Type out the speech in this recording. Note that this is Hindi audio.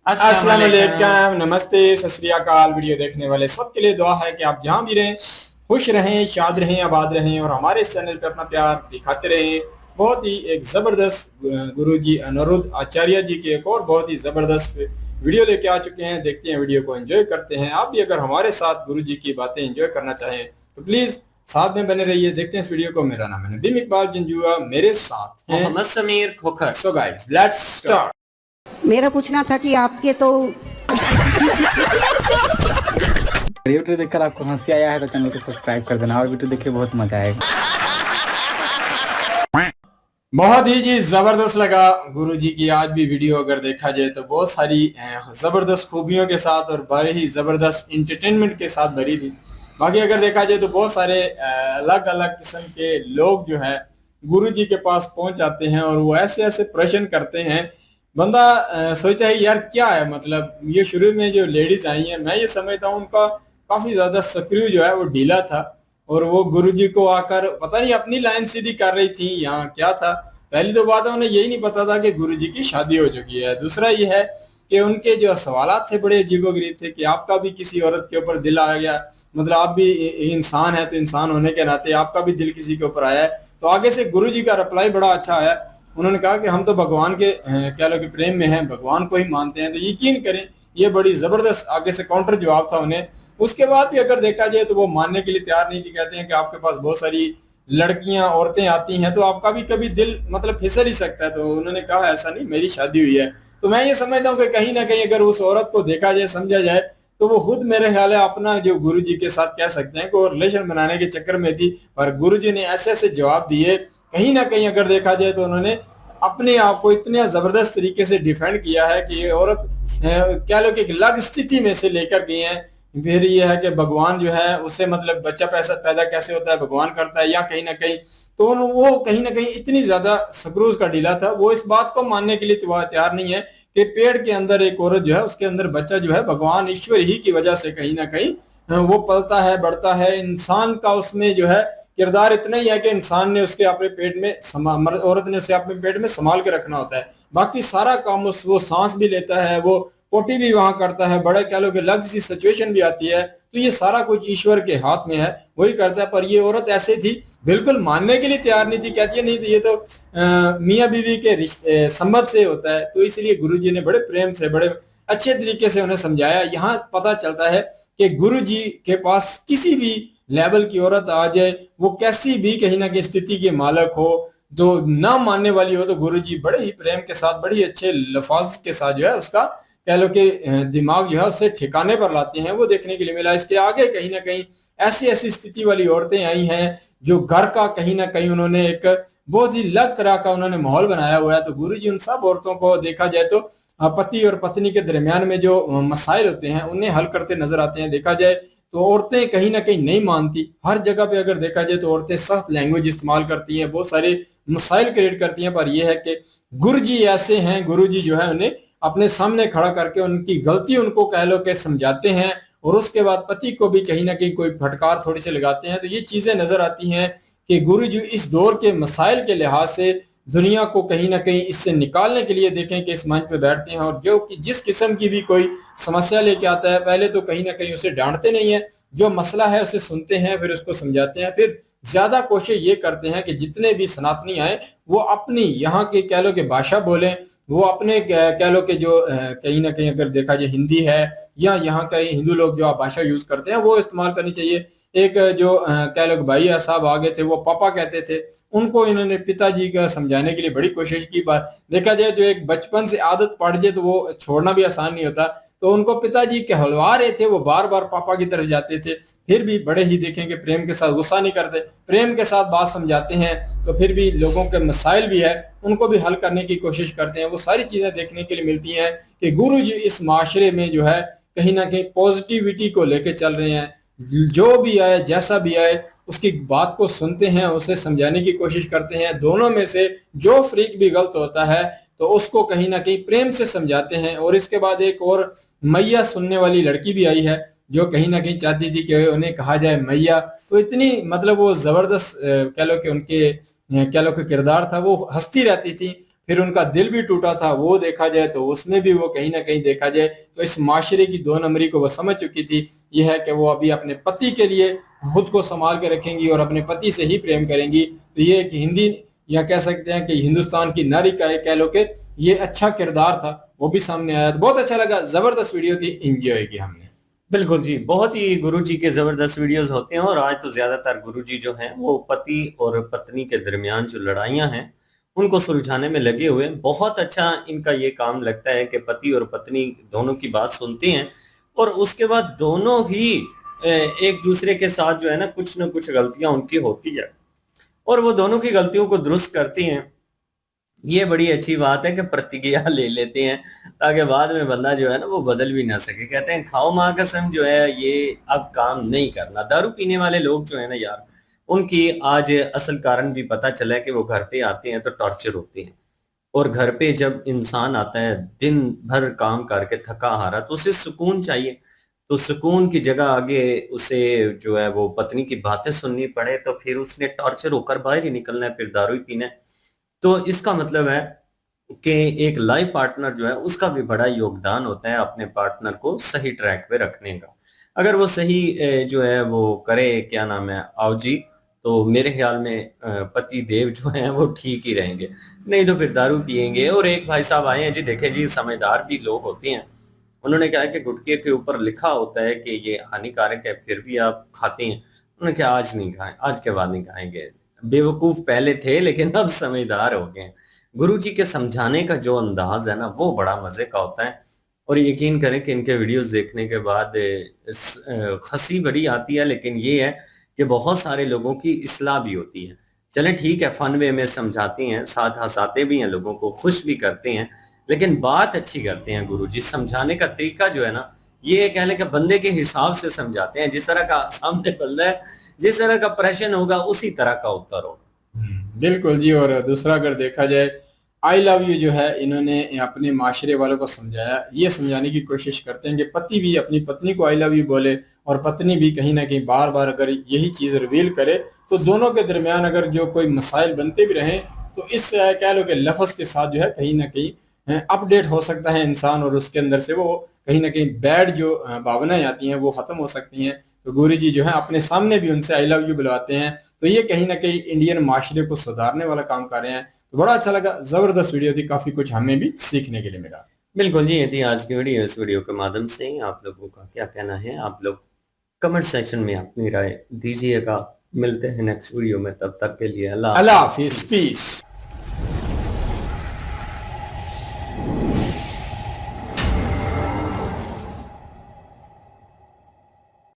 अस्सलाम वालेकुम, नमस्ते, सत श्री अकाल। वीडियो देखने वाले सबके लिए दुआ है कि आप जहां भी रहें खुश रहें, शाद रहें, आबाद रहें और हमारे इस चैनल पे अपना प्यार दिखाते रहें। बहुत ही एक ज़बरदस्त गुरुजी अनिरुद्ध आचार्य जी की एक और बहुत ही ज़बरदस्त वीडियो लेके आ चुके हैं। देखते हैं, वीडियो को एंजॉय करते हैं। आप भी अगर हमारे साथ गुरुजी की बातें एंजॉय करना चाहें तो प्लीज़ साथ में बने रहिए। देखते हैं इस वीडियो को। मेरा नाम है नदीम इकबाल जंजुआ, मेरे साथ हैं Mohammad Sameer Khokhar. So guys, let's start. मेरा पूछना था कि आपके तो वीडियो देखकर आपको हंसी आया है तो चैनल को सब्सक्राइब कर देना और वीडियो देखिए, बहुत मजा आएगा। बहुत ही जी जबरदस्त लगा गुरुजी की आज भी वीडियो। अगर देखा जाए तो बहुत सारी जबरदस्त खूबियों के साथ और बड़े ही जबरदस्त इंटरटेनमेंट के साथ भरी थी। बाकी अगर देखा जाए तो बहुत सारे अलग अलग किस्म के लोग जो है गुरुजी के पास पहुंच जाते हैं और वो ऐसे ऐसे प्रश्न करते हैं। बंदा सोचता है यार क्या है, मतलब ये शुरू में जो लेडीज आई हैं, मैं ये समझता हूँ उनका काफी ज्यादा स्क्रू जो है वो ढीला था और वो गुरुजी को आकर पता नहीं अपनी लाइन सीधी कर रही थी यहाँ क्या था। पहली तो बात है उन्हें यही नहीं पता था कि गुरुजी की शादी हो चुकी है। दूसरा ये है कि उनके जो सवालात थे बड़े अजीबोगरीब थे कि आपका भी किसी औरत के ऊपर दिल आ गया, मतलब आप भी इंसान है तो इंसान होने के नाते आपका भी दिल किसी के ऊपर आया है। तो आगे से गुरुजी का रिप्लाई बड़ा अच्छा आया। उन्होंने कहा कि हम तो भगवान के क्या लोग प्रेम में हैं, भगवान को ही मानते हैं। तो यकीन करें ये बड़ी जबरदस्त आगे से काउंटर जवाब था उन्हें। उसके बाद भी अगर देखा जाए तो वो मानने के लिए तैयार नहीं थी। कहते हैं कि आपके पास बहुत सारी लड़कियां औरतें आती हैं तो आपका भी कभी दिल मतलब फिसल ही सकता है। तो उन्होंने कहा ऐसा नहीं, मेरी शादी हुई है। तो मैं ये समझता हूँ कि कहीं ना कहीं अगर उस औरत को देखा जाए, समझा जाए, तो वो खुद मेरे ख्याल है अपना जो गुरुजी के साथ कह सकते हैं कि वो रिलेशन बनाने के चक्कर में थी। पर गुरुजी ने ऐसे ऐसे जवाब दिए, कहीं ना कहीं अगर देखा जाए तो उन्होंने अपने आप को इतने जबरदस्त तरीके से डिफेंड किया है कि ये औरत क्या लोग एक अलग स्थिति में से लेकर गई हैं। फिर ये है कि भगवान जो है उससे मतलब बच्चा पैसा पैदा कैसे होता है, भगवान करता है या कहीं ना कहीं। तो वो कहीं ना कहीं इतनी ज्यादा स्क्रूज का ढीला था, वो इस बात को मानने के लिए तैयार नहीं है कि पेड़ के अंदर एक औरत जो है उसके अंदर बच्चा जो है भगवान ईश्वर ही की वजह से कहीं ना कहीं वो पलता है, बढ़ता है। इंसान का उसमें जो है किरदार इतना ही है कि इंसान ने उसके अपने पेट में औरत ने उसे अपने पेट में संभाल के रखना होता है। बाकी सारा काम वो सांस भी लेता है, वो पोटी भी वहां करता है, बड़े कह लो कि अलग सी सिचुएशन भी आती है। तो ये सारा कुछ ईश्वर के हाथ में है, वही करता है। पर ये औरत ऐसे थी, बिल्कुल मानने के लिए तैयार नहीं थी। कहती है नहीं, तो ये तो मियाँ बीवी के रिश्ते संबंध से होता है। तो इसलिए गुरुजी ने बड़े प्रेम से बड़े अच्छे तरीके से उन्हें समझाया। यहाँ पता चलता है कि गुरुजी के पास किसी भी लेवल की औरत आ जाए, वो कैसी भी कहीं ना कहीं स्थिति के मालक हो, जो ना मानने वाली हो, तो गुरुजी बड़े ही प्रेम के साथ बड़ी अच्छे लफाज के साथ जो है उसका कह लो कि दिमाग जो है उसे ठिकाने पर लाते हैं। वो देखने के लिए मिला। इसके आगे कहीं ना कहीं ऐसी ऐसी स्थिति वाली औरतें आई हैं जो घर का कहीं ना कहीं उन्होंने एक बहुत ही अलग तरह का उन्होंने माहौल बनाया हुआ है। तो गुरुजी उन सब औरतों को देखा जाए तो पति और पत्नी के दरमियान में जो मसाइल होते हैं उन्हें हल करते नजर आते हैं। देखा जाए तो औरतें कहीं ना कहीं नहीं मानती। हर जगह पे अगर देखा जाए तो औरतें सख्त लैंग्वेज इस्तेमाल करती हैं, बहुत सारे मसाइल क्रिएट करती हैं। पर यह है कि गुरुजी ऐसे हैं, गुरुजी जो है उन्हें अपने सामने खड़ा करके उनकी गलती उनको कह लो कि समझाते हैं और उसके बाद पति को भी कहीं ना कहीं कोई फटकार थोड़ी सी लगाते हैं। तो ये चीजें नजर आती हैं कि गुरुजी इस दौर के मसाइल के लिहाज से दुनिया को कहीं ना कहीं इससे निकालने के लिए देखें कि इस मंच पे बैठते हैं और जो कि जिस किस्म की भी कोई समस्या लेके आता है पहले तो कहीं ना कहीं उसे डांटते नहीं है, जो मसला है उसे सुनते हैं, फिर उसको समझाते हैं। फिर ज्यादा कोशिश ये करते हैं कि जितने भी सनातनी आए वो अपनी यहाँ की कह लो कि भाषा बोलें, वो अपने कह लो कि जो कहीं ना कहीं अगर देखा जाए हिंदी है या यहाँ का हिंदू लोग जो भाषा यूज करते हैं वो इस्तेमाल करनी चाहिए। एक जो कह लो भाई साहब आगे थे वो पापा कहते थे, उनको इन्होंने पिताजी का समझाने के लिए बड़ी कोशिश की। बात देखा जाए जो एक बचपन से आदत पड़ जाए तो वो छोड़ना भी आसान नहीं होता। तो उनको पिताजी कहलवा रहे थे, वो बार बार पापा की तरफ जाते थे, फिर भी बड़े ही देखेंगे प्रेम के साथ गुस्सा नहीं करते, प्रेम के साथ बात समझाते हैं। तो फिर भी लोगों के मसाइल भी है उनको भी हल करने की कोशिश करते हैं। वो सारी चीजें देखने के लिए मिलती हैं कि गुरु जी इस माशरे में जो है कहीं ना कहीं पॉजिटिविटी को लेके चल रहे हैं। जो भी आए जैसा भी आए उसकी बात को सुनते हैं, उसे समझाने की कोशिश करते हैं। दोनों में से जो फ्रीक भी गलत होता है तो उसको कहीं ना कहीं प्रेम से समझाते हैं। और इसके बाद एक और मैया सुनने वाली लड़की भी आई है जो कहीं ना कहीं चाहती थी कि उन्हें कहा जाए मैया। तो इतनी मतलब वो जबरदस्त कह लो कि उनके कह लो कि किरदार था, वो हंसती रहती थी। फिर उनका दिल भी टूटा था, वो देखा जाए तो उसमें भी वो कहीं ना कहीं देखा जाए तो इस माशरे की 2 नंबरी को वो समझ चुकी थी। यह है कि वो अभी अपने पति के लिए खुद को संभाल के रखेंगी और अपने पति से ही प्रेम करेंगी। तो ये एक हिंदी या कह सकते हैं कि हिंदुस्तान की नारी का कह लो कि ये अच्छा किरदार था, वो भी सामने आया। तो बहुत अच्छा लगा, जबरदस्त वीडियो थी, एंजॉय की हमने। बिल्कुल जी, बहुत ही गुरुजी के जबरदस्त वीडियोस होते हैं। और आज तो ज्यादातर गुरुजी जो हैं वो पति और पत्नी के दरमियान जो लड़ाइयां हैं उनको सुलझाने में लगे हुए हैं। बहुत अच्छा इनका ये काम लगता है कि पति और पत्नी दोनों की बात सुनते हैं और उसके बाद दोनों ही एक दूसरे के साथ जो है ना कुछ गलतियां उनकी होती है और वो दोनों की गलतियों को दुरुस्त करती हैं। ये बड़ी अच्छी बात है कि प्रतिज्ञा ले लेते हैं ताकि बाद में बंदा जो है ना वो बदल भी ना सके। कहते हैं खाओ माँ कसम जो है ये अब काम नहीं करना। दारू पीने वाले लोग जो है ना यार, उनकी आज असल कारण भी पता चला है कि वो घर पे आते हैं तो टॉर्चर होते हैं। और घर पे जब इंसान आता है दिन भर काम करके थका हारा तो उसे सुकून चाहिए। तो सुकून की जगह आगे उसे जो है वो पत्नी की बातें सुननी पड़े तो फिर उसने टॉर्चर होकर बाहर ही निकलना है, फिर दारू ही पीना है। तो इसका मतलब है कि एक लाइफ पार्टनर जो है उसका भी बड़ा योगदान होता है अपने पार्टनर को सही ट्रैक पे रखने का। अगर वो सही जो है वो करे, क्या नाम है, आओ जी, तो मेरे ख्याल में पति देव जो है वो ठीक ही रहेंगे। नहीं तो फिर दारू पिएंगे। और एक भाई साहब आए हैं जी, देखे जी, समझदार भी लोग होते हैं। उन्होंने कहा कि गुटखे के ऊपर लिखा होता है कि ये हानिकारक है, फिर भी आप खाते हैं। उन्होंने कहा आज नहीं खाएं, आज के बाद नहीं खाएंगे। बेवकूफ पहले थे लेकिन अब समझदार हो गए हैं। गुरु जी के समझाने का जो अंदाज है ना वो बड़ा मजे का होता है। और यकीन करें कि इनके वीडियोस देखने के बाद हंसी बड़ी आती है, लेकिन ये है कि बहुत सारे लोगों की इस्लाह भी होती है। चलें ठीक है, फन वे में समझाते हैं, साथ हंसाते भी हैं, लोगों को खुश भी करते हैं, लेकिन बात अच्छी करते हैं। गुरु जी समझाने का तरीका जो है ना, ये कह लें कि बंदे के हिसाब से समझाते हैं। जिस तरह का सामने बंदा है, जिस तरह का प्रश्न होगा उसी तरह का उत्तर होगा। बिल्कुल जी। और दूसरा अगर देखा जाए, आई लव यू जो है इन्होंने अपने माशरे वालों को समझाया, ये समझाने की कोशिश करते हैं कि पति भी अपनी पत्नी को आई लव यू बोले और पत्नी भी कहीं ना कहीं बार बार अगर यही चीज रिवील करे तो दोनों के दरमियान अगर जो कोई मसाइल बनते भी रहें तो इस कह लो कि लफ्ज के साथ जो है कहीं ना कहीं अपडेट हो सकता है इंसान और उसके अंदर से वो कहीं ना कहीं बैड जो भावनाएं आती हैं वो खत्म हो सकती हैं। तो गुरु जी जो है अपने सामने भी उनसे आई लव यू बुलवाते हैं। तो ये कहीं ना कहीं इंडियन माशरे को सुधारने वाला काम कर रहे हैं। तो बड़ा अच्छा लगा, जबरदस्त वीडियो थी, काफी कुछ हमें भी सीखने के लिए मिला। बिल्कुल जी, ये थी आज की वीडियो। इस वीडियो के माध्यम से आप लोगों का क्या कहना है, आप लोग कमेंट सेक्शन में अपनी राय दीजिएगा। मिलते हैं नेक्स्ट वीडियो में, तब तक के लिए अल्लाह अल्लाह हाफिज। हाफिज, पीस।